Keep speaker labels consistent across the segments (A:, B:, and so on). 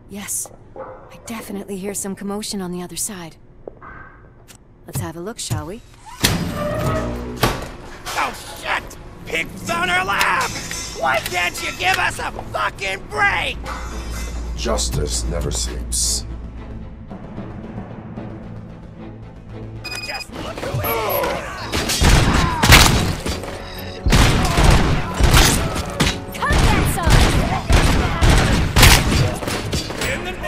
A: Yes. I definitely hear some commotion on the other side. Let's have a look, shall we?
B: Oh shit! Pigs on our lab! Why can't you give us a fucking break?
C: Justice never sleeps.
B: Just look away!
A: Cut that son!
B: In the name.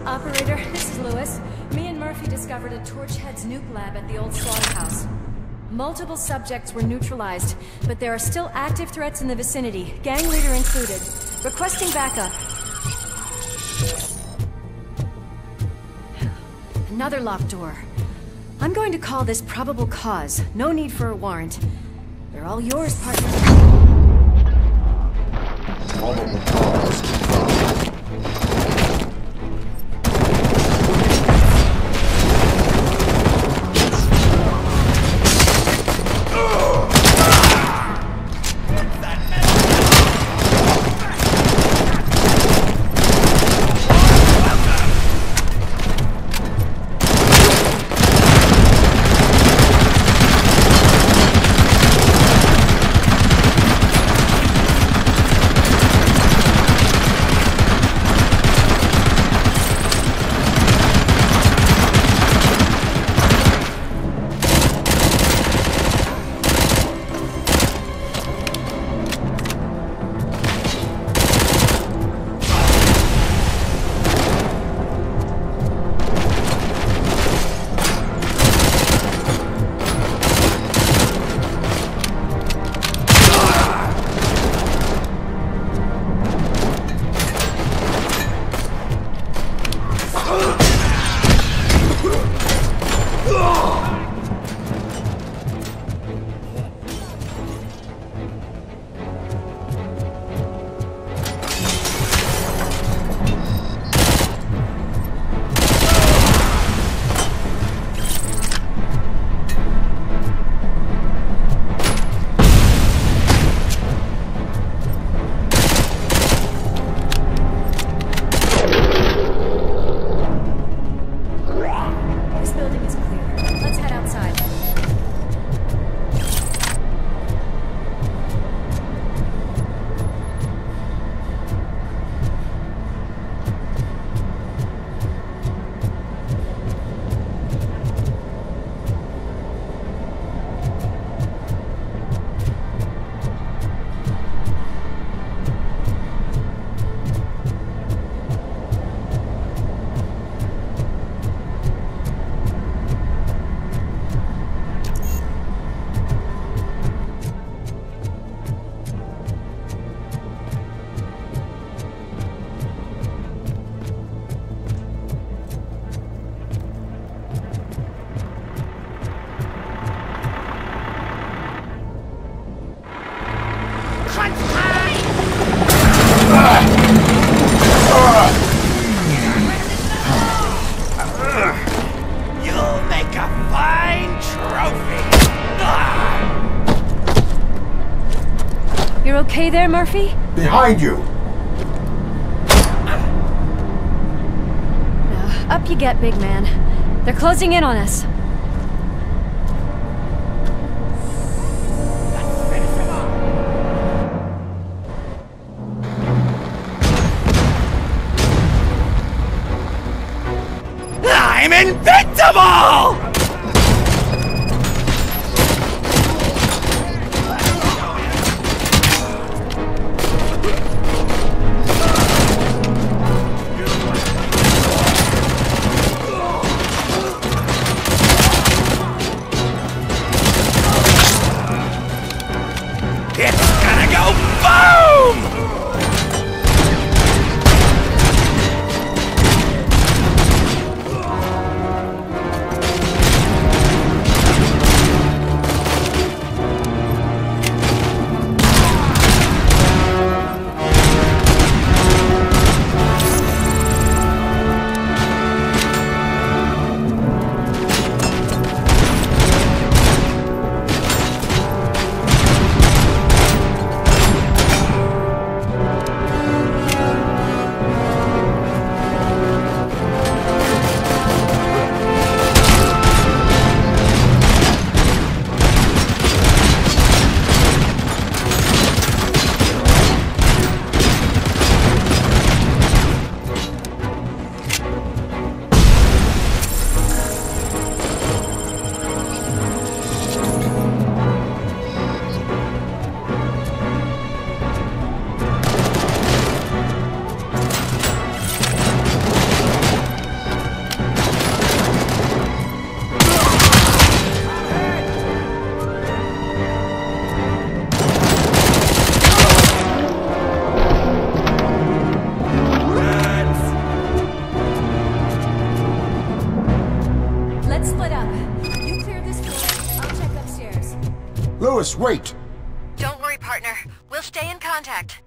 A: Operator, this is Lewis. Me and Murphy discovered a Torchhead's nuke lab at the old slaughterhouse. Multiple subjects were neutralized, but there are still active threats in the vicinity, gang leader included. Requesting backup. Another locked door. I'm going to call this probable cause. No need for a warrant. They're all yours, partner.
C: Probable cause confirmed.
B: You'll make a fine trophy!
A: You're okay there, Murphy?
C: Behind you!
A: Up you get, big man. They're closing in on us.
B: I'm invincible!
C: Lewis, wait!
A: Don't worry, partner. We'll stay in contact.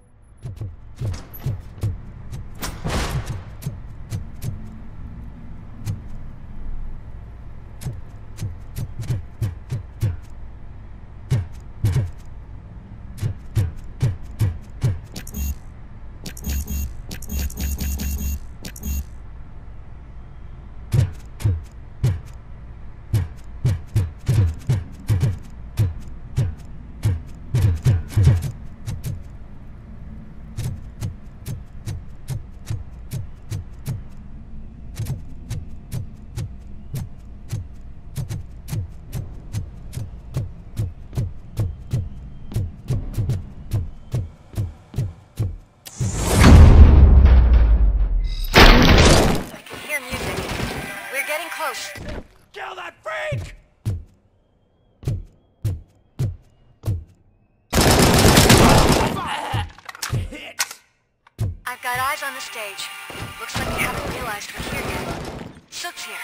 B: Kill that freak!
A: I've got eyes on the stage. Looks like they haven't realized we're here yet. Sook's here.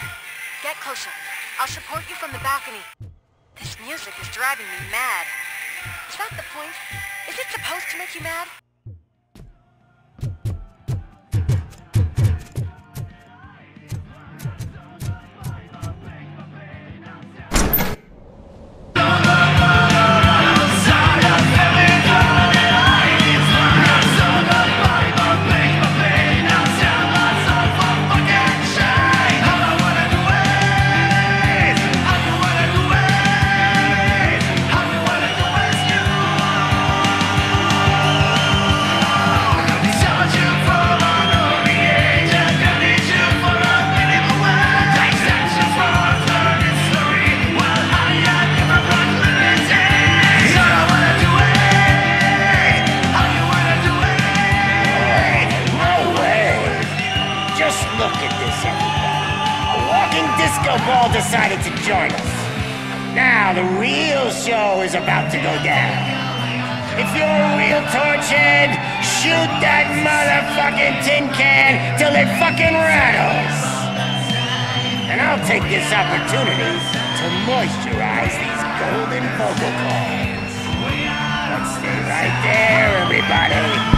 A: Get closer. I'll support you from the balcony. This music is driving me mad. Is that the point? Is it supposed to make you mad?
D: Ball decided to join us. Now the real show is about to go down. If you're a real torchhead, shoot that motherfucking tin can till it fucking rattles. And I'll take this opportunity to moisturize these golden vocal cords. Let's stay right there, everybody.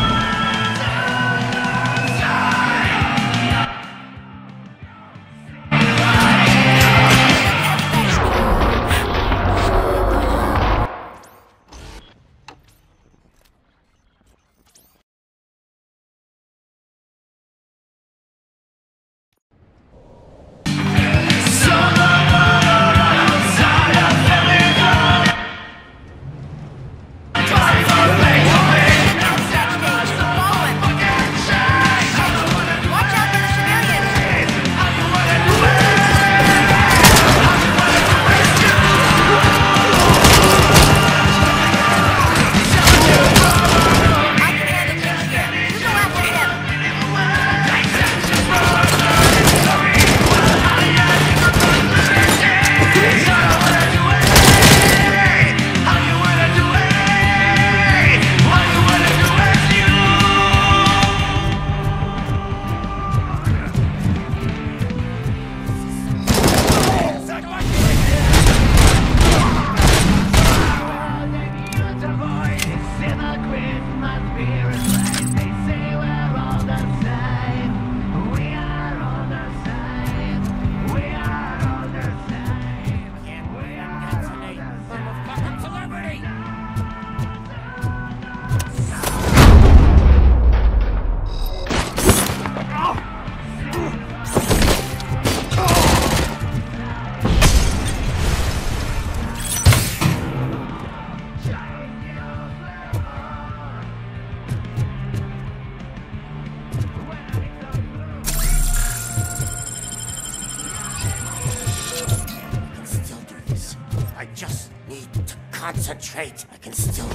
D: Concentrate. I can still...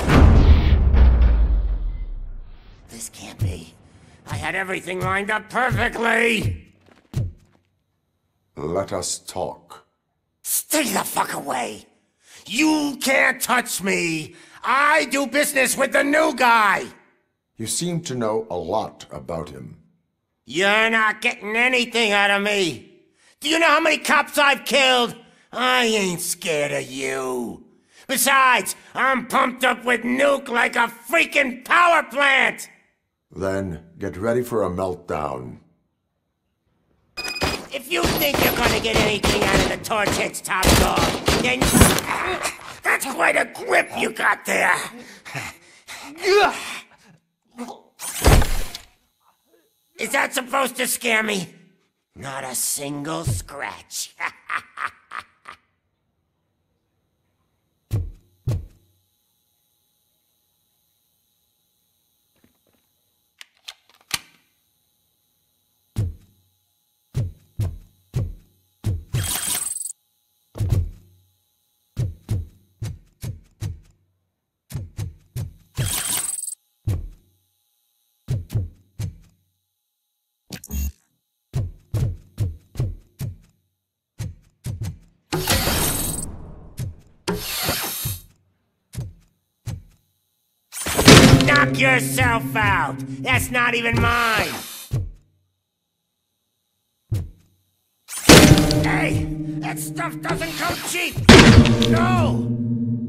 D: This can't be. I had everything lined up perfectly!
C: Let us talk.
D: Stay the fuck away! You can't touch me! I do business with the new guy!
C: You seem to know a lot about him.
D: You're not getting anything out of me! Do you know how many cops I've killed? I ain't scared of you. Besides, I'm pumped up with nuke like a freaking power plant!
C: Then get ready for a meltdown.
D: If you think you're gonna get anything out of the Torchhead's top dog, then... That's quite a grip you got there! Is that supposed to scare me? Not a single scratch. Knock yourself out! That's not even mine! Hey! That stuff doesn't come cheap! No!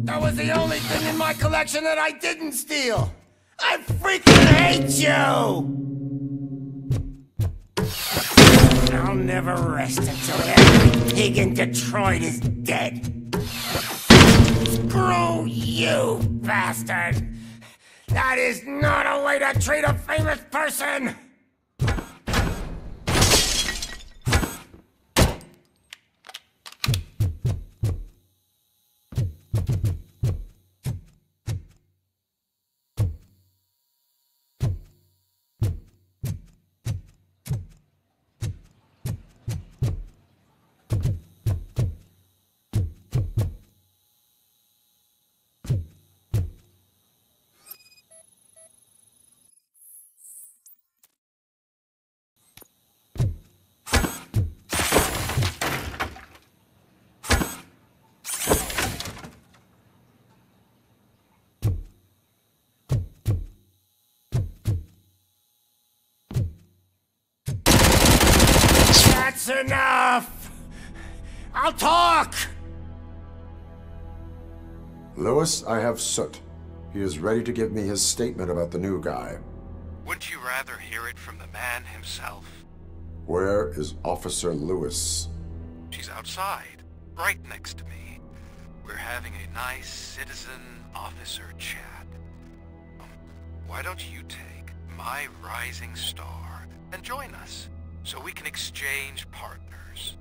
D: That was the only thing in my collection that I didn't steal! I freaking hate you! I'll never rest until every pig in Detroit is dead! Screw you, bastard! That is not a way to treat a famous person! That's enough! I'll talk!
C: Lewis, I have Soot. He is ready to give me his statement about the new guy.
B: Wouldn't you rather hear it from the man himself?
C: Where is Officer Lewis?
B: She's outside, right next to me. We're having a nice citizen-officer chat. Why don't you take my rising star and join us, so we can exchange partners?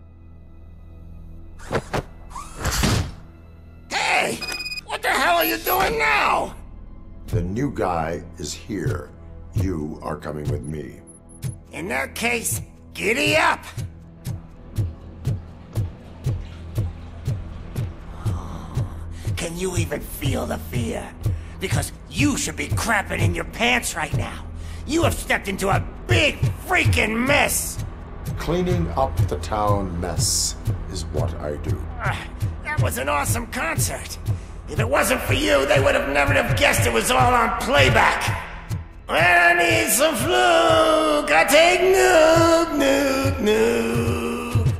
D: Hey! What the hell are you doing now?
C: The new guy is here. You are coming with me.
D: In that case, giddy up! Can you even feel the fear? Because you should be crapping in your pants right now. You have stepped into a big freaking mess!
C: Cleaning up the town mess is what I do.
D: That was an awesome concert. If it wasn't for you, they would have never have guessed it was all on playback. When I need some fluke, I take nuke, nuke, nuke.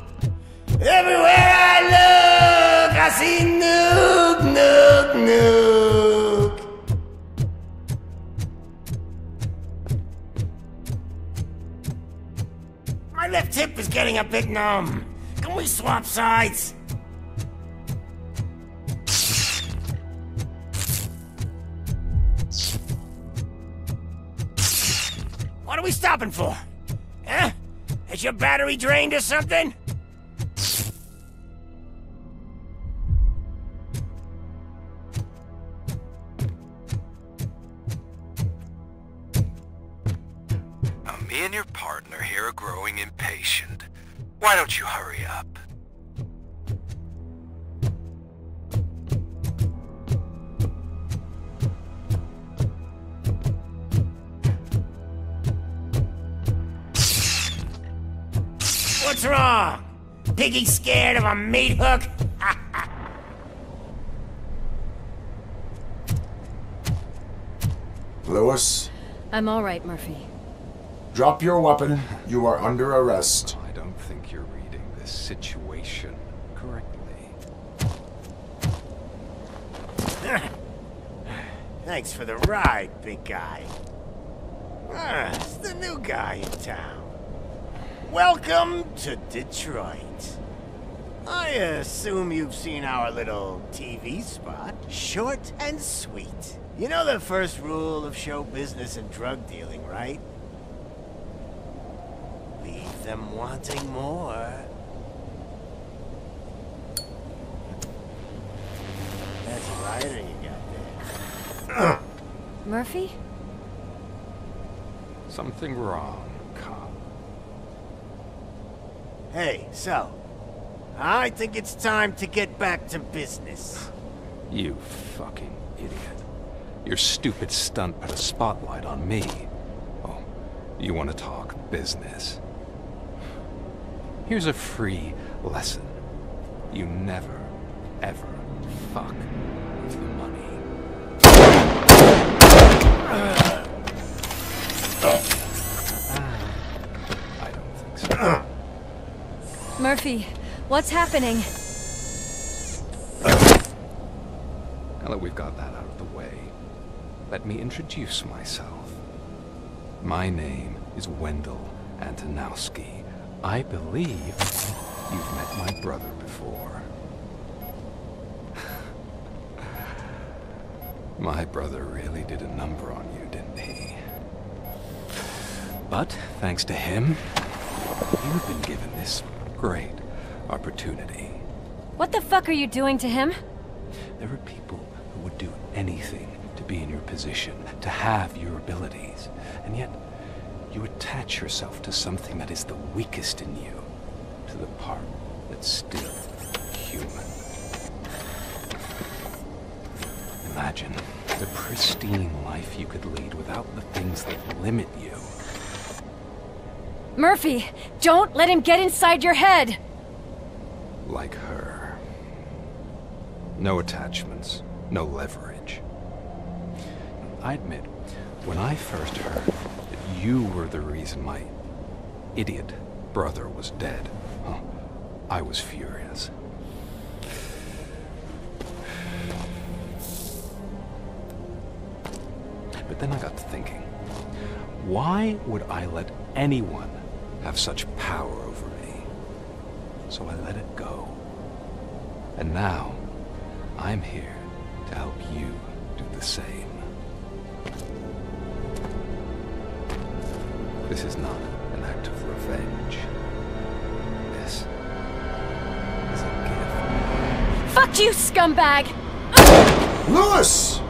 D: Everywhere I look, I see nuke, nuke, nuke. My left hip is getting a bit numb. Can we swap sides? What are we stopping for? Huh? Is your battery drained or something?
B: Now, me and your partner here are growing impatient. Why don't you hurry up?
D: What's wrong? Piggy scared of a meat hook?
C: Lewis,
A: I'm all right, Murphy.
C: drop your weapon. You are under arrest.
E: I don't think you're reading this situation correctly.
D: Thanks for the ride, big guy. Ah, it's the new guy in town. Welcome to Detroit. I assume you've seen our little TV spot. Short and sweet. You know the first rule of show business and drug dealing, right? Leave them wanting more. That's a lighter you got there.
A: Murphy?
B: Something wrong, cop.
D: Hey, so, I think it's time to get back to business.
B: You fucking idiot. Your stupid stunt put a spotlight on me. Oh, you want to talk business? Here's a free lesson. You never, ever fuck with the money. I don't think so.
A: Murphy, what's happening?
B: Now that we've got that out of the way, let me introduce myself. My name is Wendell Antonowski. I believe you've met my brother before. My brother really did a number on you, didn't he? But thanks to him, you've been given this great opportunity.
A: What the fuck are you doing to him?
B: There are people who would do anything to be in your position, to have your abilities, and yet you attach yourself to something that is the weakest in you, to the part that's still human. Imagine the pristine life you could lead without the things that limit you.
A: Murphy, don't let him get inside your head!
B: Like her. No attachments, no leverage. I admit, when I first heard that you were the reason my idiot brother was dead, I was furious. But then I got to thinking, why would I let anyone have such power over me? So I let it go. And now, I'm here to help you do the same. This is not an act of revenge. This is a gift.
A: Fuck you, scumbag!
C: Lewis!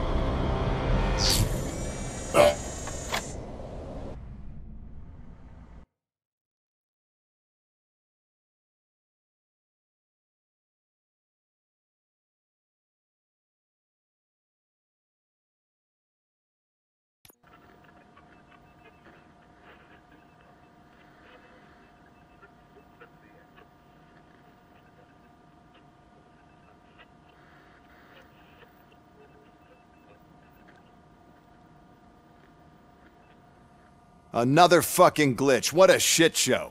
E: Another fucking glitch. What a shit show.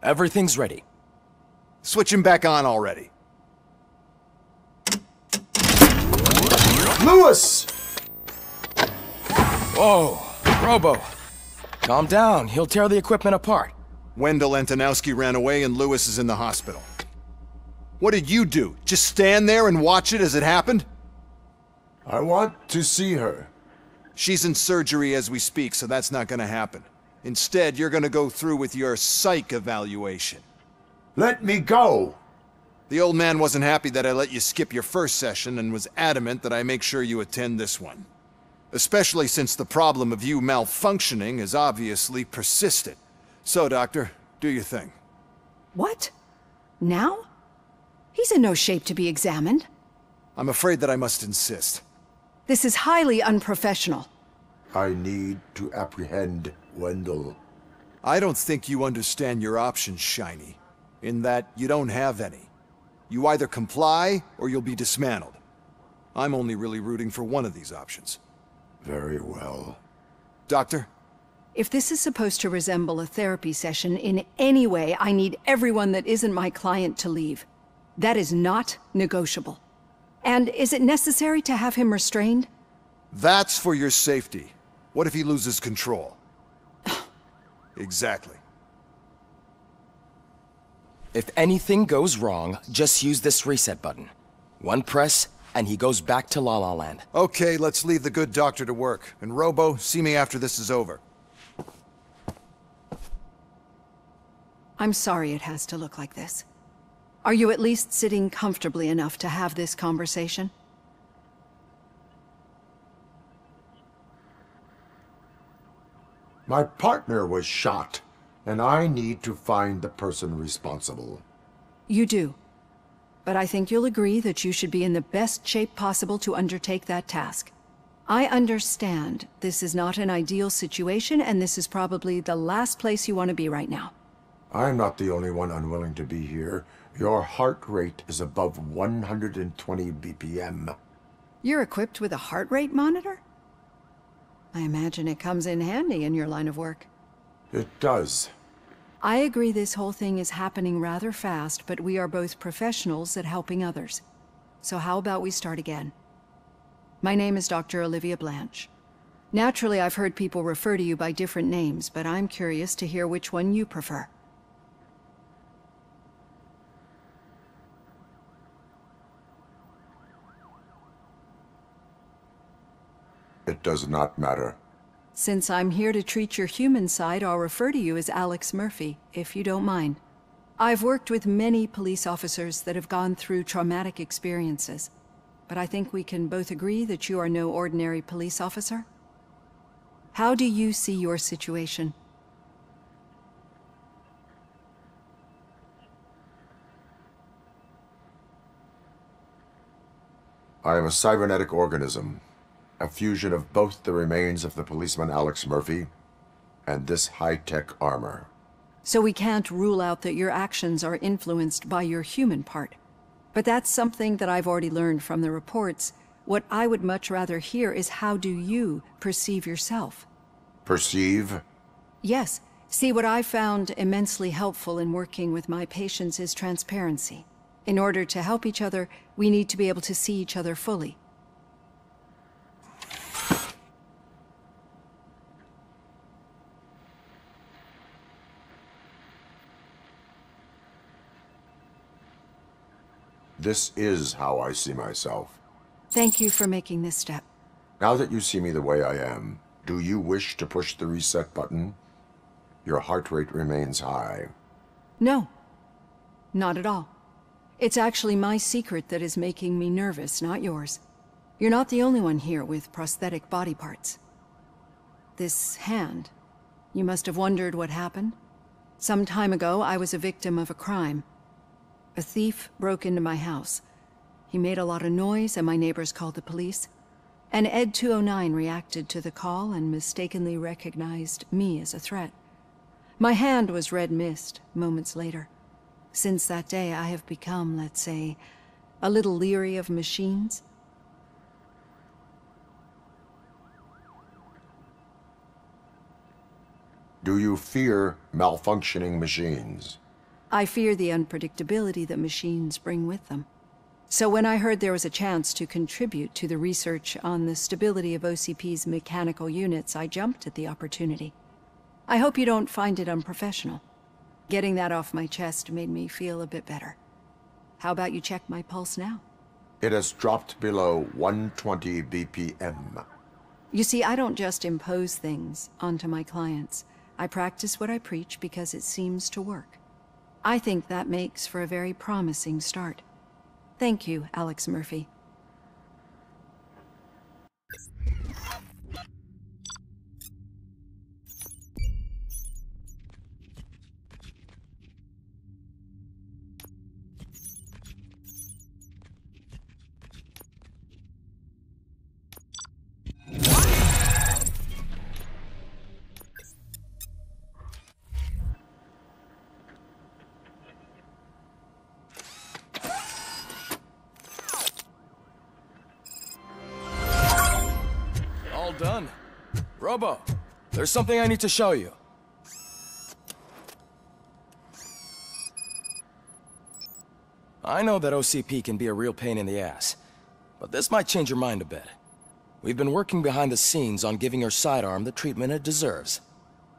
F: Everything's ready.
E: Switch him back on already.
C: Lewis!
F: Whoa, Robo. Calm down. He'll tear the equipment apart.
E: Wendell Antonowski ran away and Lewis is in the hospital. What did you do? Just stand there and watch it as it happened?
C: I want to see her.
E: She's in surgery as we speak, so that's not gonna happen. Instead, you're gonna go through with your psych evaluation.
C: Let me go!
E: The old man wasn't happy that I let you skip your first session and was adamant that I make sure you attend this one. Especially since the problem of you malfunctioning is obviously persistent. So, Doctor, do your thing.
G: What? Now? He's in no shape to be examined.
E: I'm afraid that I must insist.
G: This is highly unprofessional.
C: I need to apprehend Wendell.
E: I don't think you understand your options, Shiny. In that you don't have any. You either comply, or you'll be dismantled. I'm only really rooting for one of these options.
C: Very well.
E: Doctor?
G: If this is supposed to resemble a therapy session in any way, I need everyone that isn't my client to leave. That is not negotiable. And is it necessary to have him restrained?
E: That's for your safety. What if he loses control? Exactly.
F: If anything goes wrong, just use this reset button. One press, and he goes back to La La Land.
E: Okay, let's leave the good doctor to work. And Robo, see me after this is over.
G: I'm sorry it has to look like this. Are you at least sitting comfortably enough to have this conversation?
C: My partner was shot, and I need to find the person responsible.
G: You do. But I think you'll agree that you should be in the best shape possible to undertake that task. I understand this is not an ideal situation, and this is probably the last place you want to be right now.
C: I'm not the only one unwilling to be here. Your heart rate is above 120 BPM.
G: You're equipped with a heart rate monitor? I imagine it comes in handy in your line of work.
C: It does.
G: I agree this whole thing is happening rather fast, but we are both professionals at helping others. So how about we start again? My name is Dr. Olivia Blanche. Naturally, I've heard people refer to you by different names, but I'm curious to hear which one you prefer.
C: It does not matter.
G: Since I'm here to treat your human side, I'll refer to you as Alex Murphy, if you don't mind. I've worked with many police officers that have gone through traumatic experiences, but I think we can both agree that you are no ordinary police officer. How do you see your situation?
C: I am a cybernetic organism. A fusion of both the remains of the policeman Alex Murphy and this high-tech armor.
G: So we can't rule out that your actions are influenced by your human part. But that's something that I've already learned from the reports. What I would much rather hear is how do you perceive yourself?
C: Perceive?
G: Yes. See, what I found immensely helpful in working with my patients is transparency. In order to help each other, we need to be able to see each other fully.
C: This is how I see myself.
G: Thank you for making this step.
C: Now that you see me the way I am, do you wish to push the reset button? Your heart rate remains high.
G: No, not at all. It's actually my secret that is making me nervous, not yours. You're not the only one here with prosthetic body parts. This hand, you must have wondered what happened. Some time ago, I was a victim of a crime. A thief broke into my house. He made a lot of noise and my neighbors called the police. And Ed 209 reacted to the call and mistakenly recognized me as a threat. My hand was red mist moments later. Since that day, I have become, let's say, a little leery of machines.
C: Do you fear malfunctioning machines?
G: I fear the unpredictability that machines bring with them. So when I heard there was a chance to contribute to the research on the stability of OCP's mechanical units, I jumped at the opportunity. I hope you don't find it unprofessional. Getting that off my chest made me feel a bit better. How about you check my pulse now?
C: It has dropped below 120 BPM.
G: You see, I don't just impose things onto my clients. I practice what I preach because it seems to work. I think that makes for a very promising start. Thank you, Alex Murphy.
F: Done. Robo, there's something I need to show you. I know that OCP can be a real pain in the ass, but this might change your mind a bit. We've been working behind the scenes on giving your sidearm the treatment it deserves.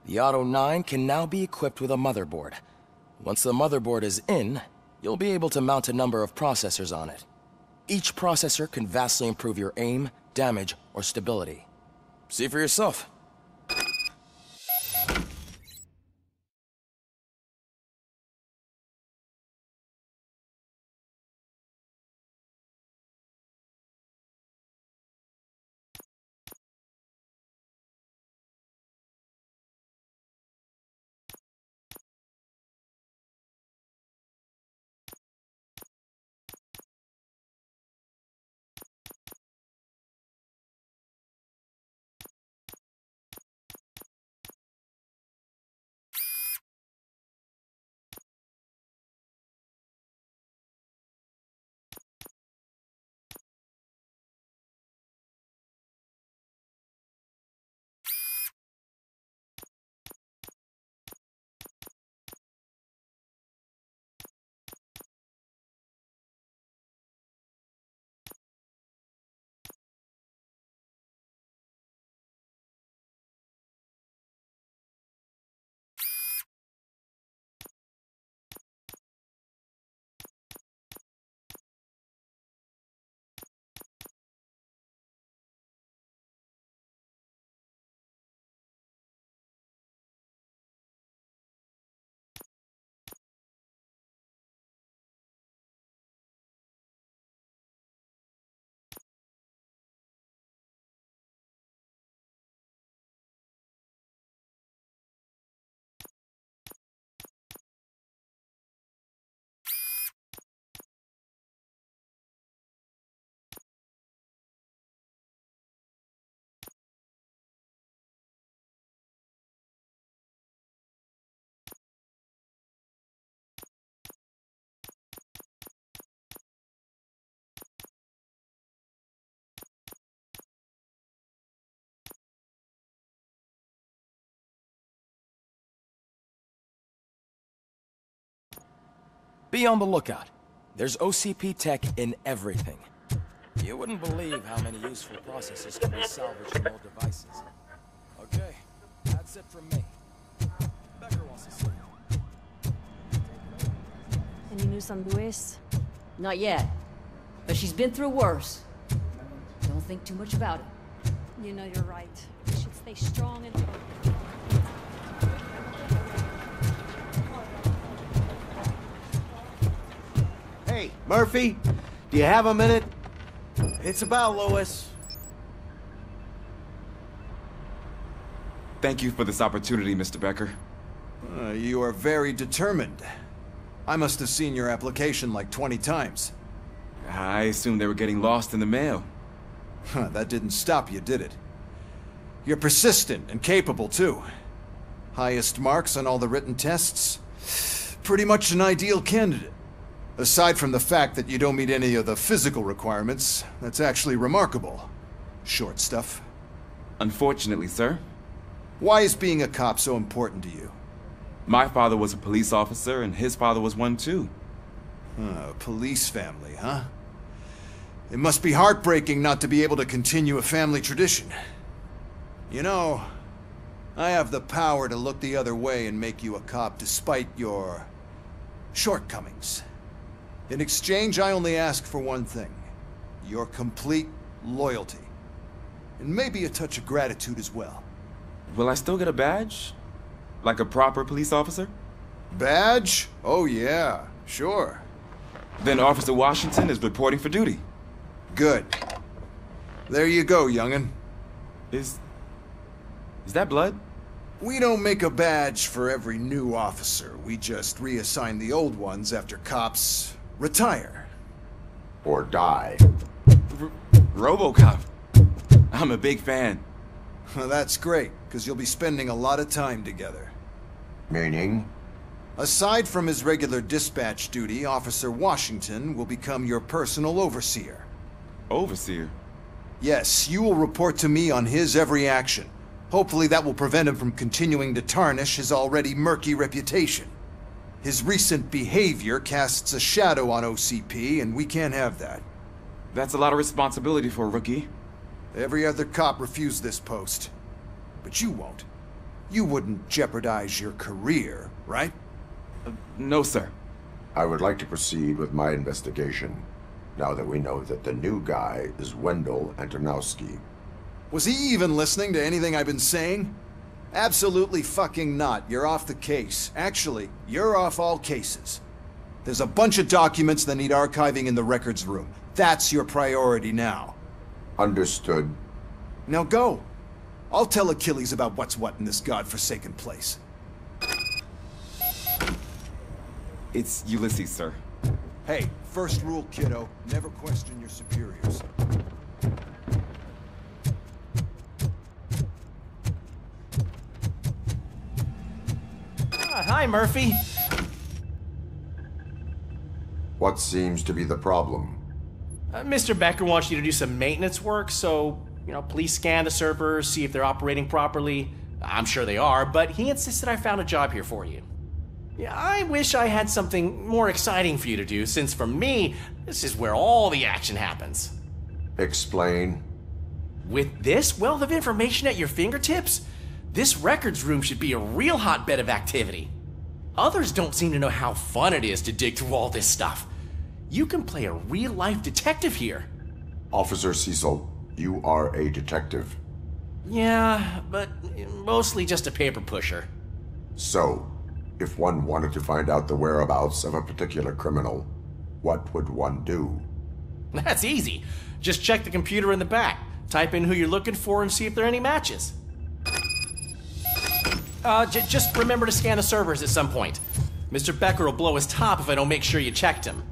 F: The Auto 9 can now be equipped with a motherboard. Once the motherboard is in, you'll be able to mount a number of processors on it. Each processor can vastly improve your aim, damage, or stability. See for yourself. Be on the lookout. There's OCP tech in everything. You wouldn't believe how many useful processes can be salvaged from old devices. Okay, that's it from me. Becker wants to see you.
H: Any news on Luis?
I: Not yet. But she's been through worse. Don't think too much about it.
H: You know you're right. We should stay strong and...
J: Hey, Murphy, do you have a minute? It's about Lois.
K: Thank you for this opportunity, Mr. Becker.
E: You are very determined. I must have seen your application like 20 times.
K: I assumed they were getting lost in the mail.
E: That didn't stop you, did it? You're persistent and capable, too. Highest marks on all the written tests. Pretty much an ideal candidate. Aside from the fact that you don't meet any of the physical requirements, that's actually remarkable. Short stuff.
K: Unfortunately, sir.
E: Why is being a cop so important to you?
K: My father was a police officer, and his father was one too.
E: A police family, huh? It must be heartbreaking not to be able to continue a family tradition. You know, I have the power to look the other way and make you a cop despite your shortcomings. In exchange, I only ask for one thing. Your complete loyalty. And maybe a touch of gratitude as well.
K: Will I still get a badge? Like a proper police officer?
E: Badge? Oh yeah, sure.
K: Then Officer Washington is reporting for duty.
E: Good. There you go, young'un.
K: Is that blood?
E: We don't make a badge for every new officer. We just reassign the old ones after cops retire.
C: Or die.
K: RoboCop. I'm a big fan.
E: Well, that's great, because you'll be spending a lot of time together.
C: Meaning?
E: Aside from his regular dispatch duty, Officer Washington will become your personal overseer.
K: Overseer?
E: Yes, you will report to me on his every action. Hopefully that will prevent him from continuing to tarnish his already murky reputation. His recent behavior casts a shadow on OCP, and we can't have that.
K: That's a lot of responsibility for a rookie.
E: Every other cop refused this post. But you won't. You wouldn't jeopardize your career, right?
K: No, sir.
C: I would like to proceed with my investigation, now that we know that the new guy is Wendell Antonowski.
E: Was he even listening to anything I've been saying? Absolutely fucking not. You're off the case. Actually, you're off all cases. There's a bunch of documents that need archiving in the records room. That's your priority now.
C: Understood.
E: Now go. I'll tell Achilles about what's what in this godforsaken place.
K: It's Ulysses, sir.
E: Hey, first rule, kiddo. Never question your superiors.
L: Hi, Murphy.
C: What seems to be the problem?
L: Mr. Becker wants you to do some maintenance work, so, please scan the servers, see if they're operating properly. I'm sure they are, but he insisted I found a job here for you. Yeah, I wish I had something more exciting for you to do, since for me, this is where all the action happens.
C: Explain.
L: With this wealth of information at your fingertips, this records room should be a real hotbed of activity. Others don't seem to know how fun it is to dig through all this stuff. You can play a real-life detective here.
C: Officer Cecil, you are a detective.
L: Yeah, but mostly just a paper pusher.
C: So, if one wanted to find out the whereabouts of a particular criminal, what would one do?
L: That's easy. Just check the computer in the back, type in who you're looking for, and see if there are any matches. Just remember to scan the servers at some point. Mr. Becker will blow his top if I don't make sure you checked him.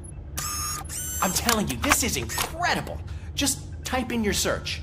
L: I'm telling you, this is incredible. Just type in your search.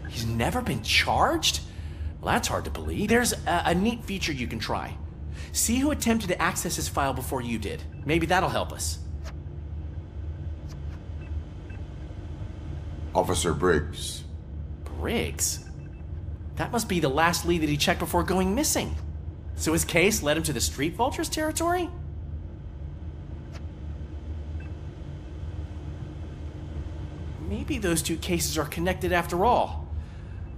L: He's never been charged? Well, that's hard to believe. There's a neat feature you can try. See who attempted to access his file before you did. Maybe that'll help us.
C: Officer Briggs.
L: Briggs? That must be the last lead that he checked before going missing. So his case led him to the Street Vultures territory? Maybe those two cases are connected after all.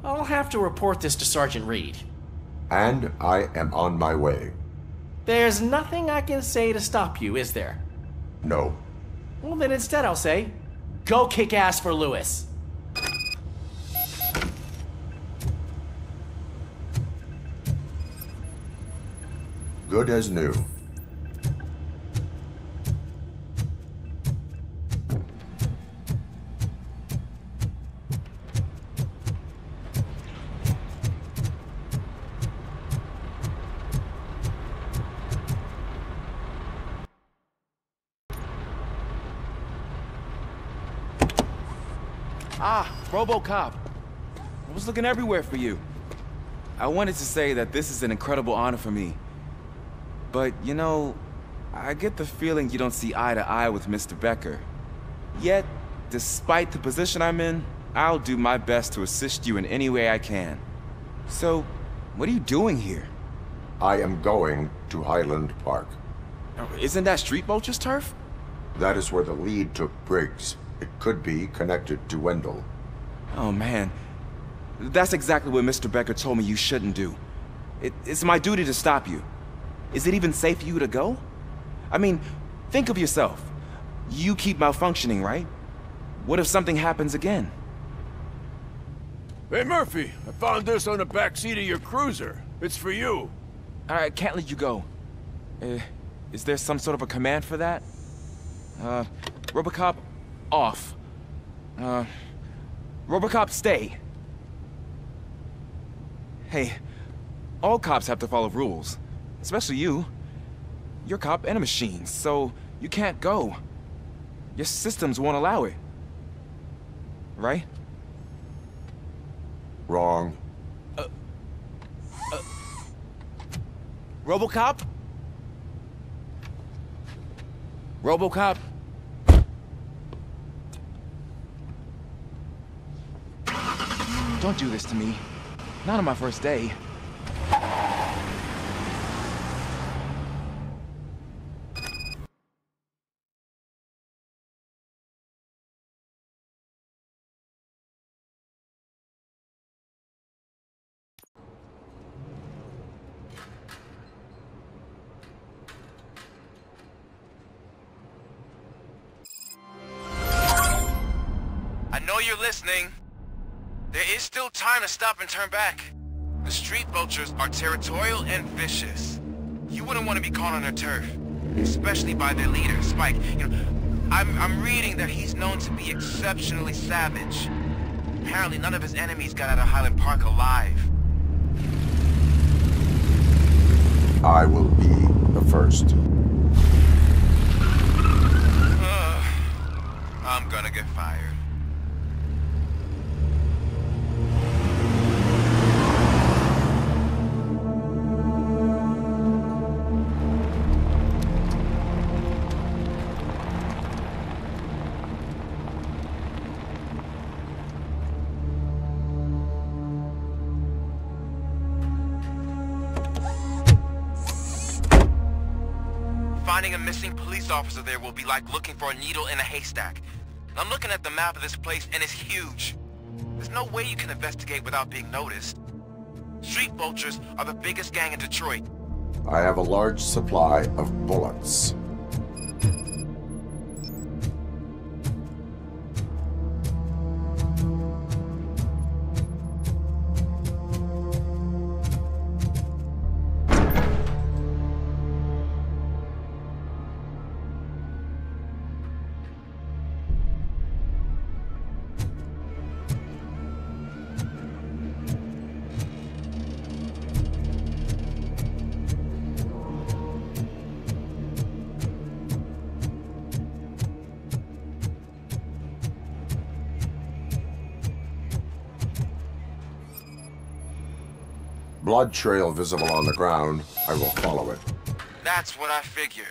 L: I'll have to report this to Sergeant Reed.
C: And I am on my way.
L: There's nothing I can say to stop you, is there?
C: No.
L: Well, then instead I'll say, go kick ass for Lewis.
C: Good as new.
K: Ah, RoboCop. I was looking everywhere for you. I wanted to say that this is an incredible honor for me. But, I get the feeling you don't see eye to eye with Mr. Becker. Yet, despite the position I'm in, I'll do my best to assist you in any way I can. So, what are you doing here?
C: I am going to Highland Park.
K: Isn't that Street Vulture's turf?
C: That is where the lead took Briggs. It could be connected to Wendell.
K: Oh, man. That's exactly what Mr. Becker told me you shouldn't do. It's my duty to stop you. Is it even safe for you to go? I mean, think of yourself. You keep malfunctioning, right? What if something happens again?
M: Hey, Murphy, I found this on the back seat of your cruiser. It's for you.
K: I can't let you go. Is there some sort of a command for that? RoboCop, off. RoboCop, stay. Hey, all cops have to follow rules. Especially you. You're a cop and a machine, so you can't go. Your systems won't allow it. Right?
C: Wrong.
K: RoboCop? RoboCop? Don't do this to me. Not on my first day.
B: I know you're listening. There is still time to stop and turn back. The street vultures are territorial and vicious. You wouldn't want to be caught on their turf, especially by their leader, Spike. You know, I'm reading that he's known to be exceptionally savage. Apparently none of his enemies got out of Highland Park alive.
C: I will be the first.
B: I'm gonna get fired. Finding a missing police officer there will be like looking for a needle in a haystack. I'm looking at the map of this place and it's huge. There's no way you can investigate without being noticed. Street vultures are the biggest gang in Detroit.
C: I have a large supply of bullets. Blood trail visible on the ground. I will follow it.
B: That's what I figured.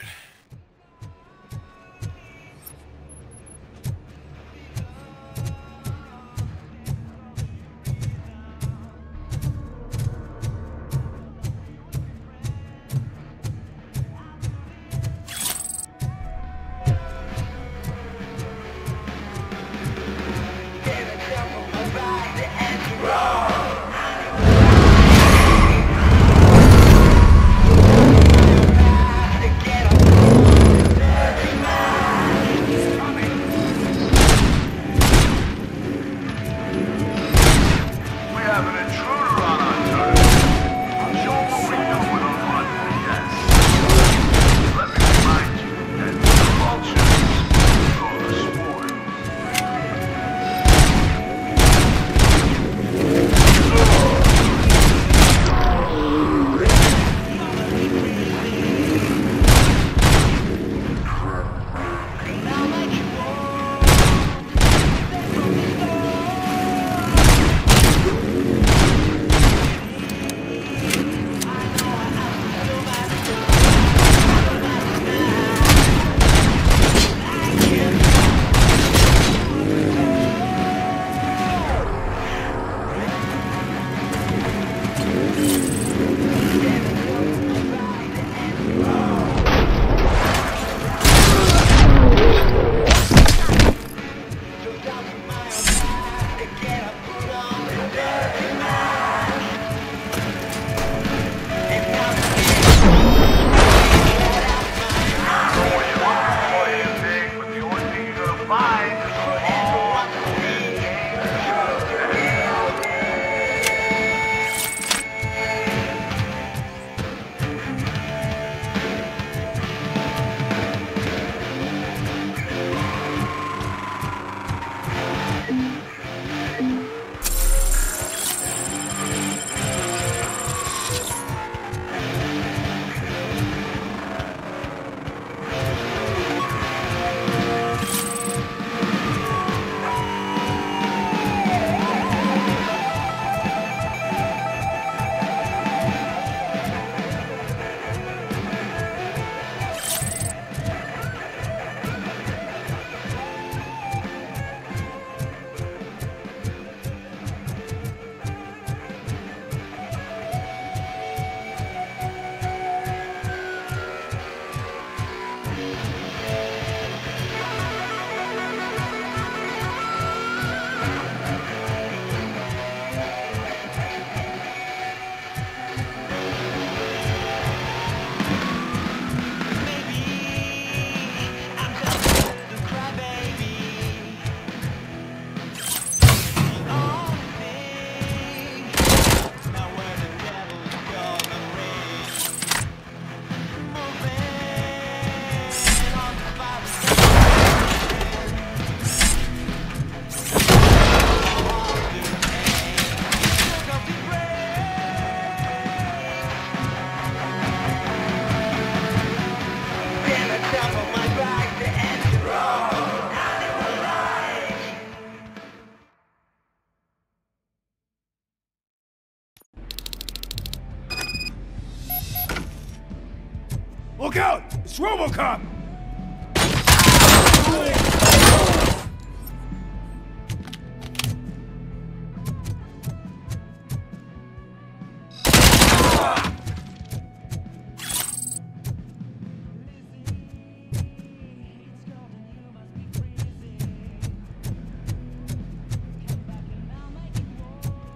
D: Look out! It's RoboCop!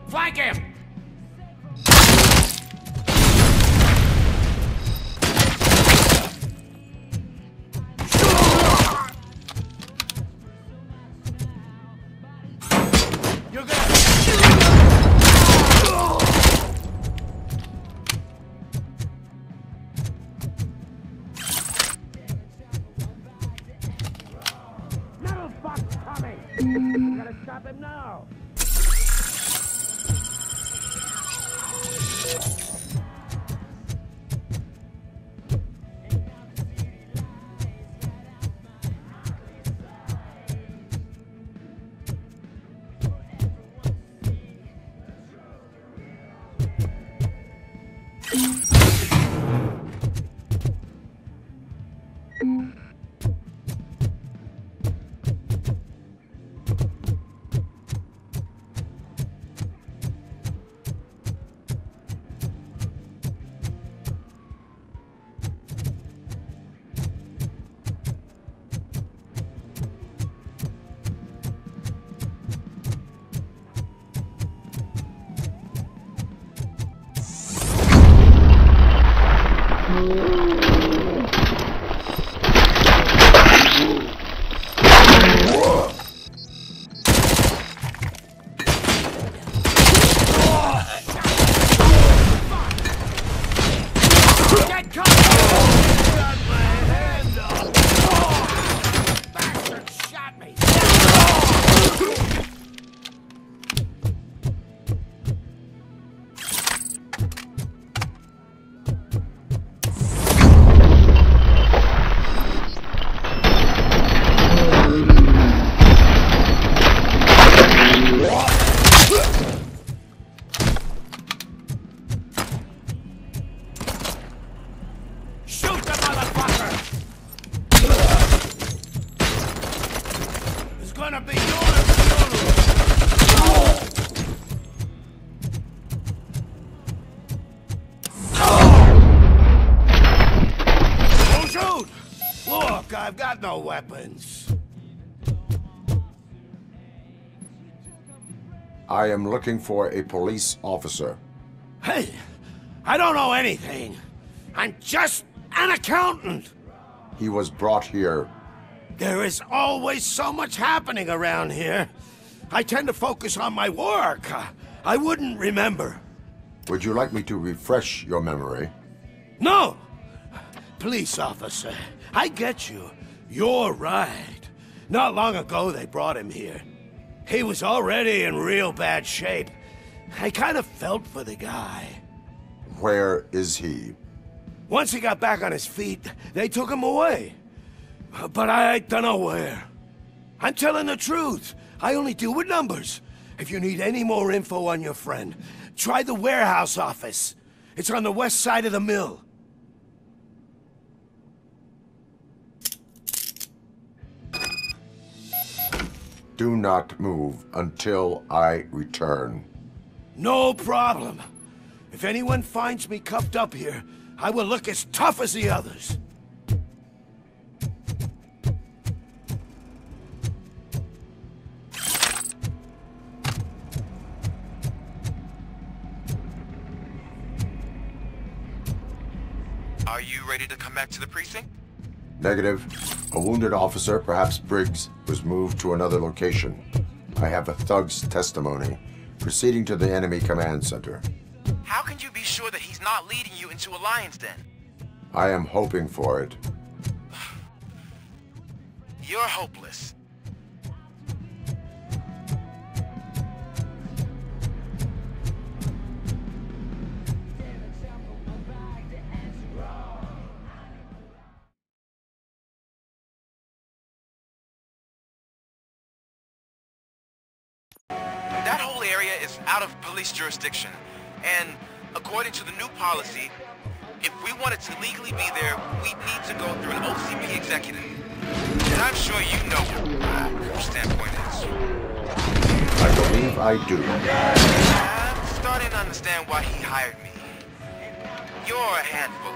M: Flank him!
D: Stop him now! I've got no weapons.
C: I am looking for a police officer.
D: Hey, I don't know anything. I'm just an accountant.
C: He was brought here.
D: There is always so much happening around here. I tend to focus on my work. I wouldn't remember.
C: Would you like me to refresh your memory?
D: No! Police officer, I get you. You're right. Not long ago they brought him here. He was already in real bad shape. I kind of felt for the guy.
C: Where is he?
D: Once he got back on his feet, they took him away. But I don't know where. I'm telling the truth. I only deal with numbers. If you need any more info on your friend, try the warehouse office. It's on the west side of the mill.
C: Do not move until I return.
D: No problem. If anyone finds me cuffed up here, I will look as tough as the others.
B: Are you ready to come back to the precinct?
C: Negative. A wounded officer, perhaps Briggs, was moved to another location. I have a thug's testimony, proceeding to the enemy command center.
B: How can you be sure that he's not leading you into a lion's den?
C: I am hoping for it.
B: You're hopeless. That whole area is out of police jurisdiction, and according to the new policy, If we wanted to legally be there, we'd need to go through an OCP executive. And I'm sure you know what your standpoint is.
C: I believe I do.
B: I'm starting to understand why he hired me. You're a handful.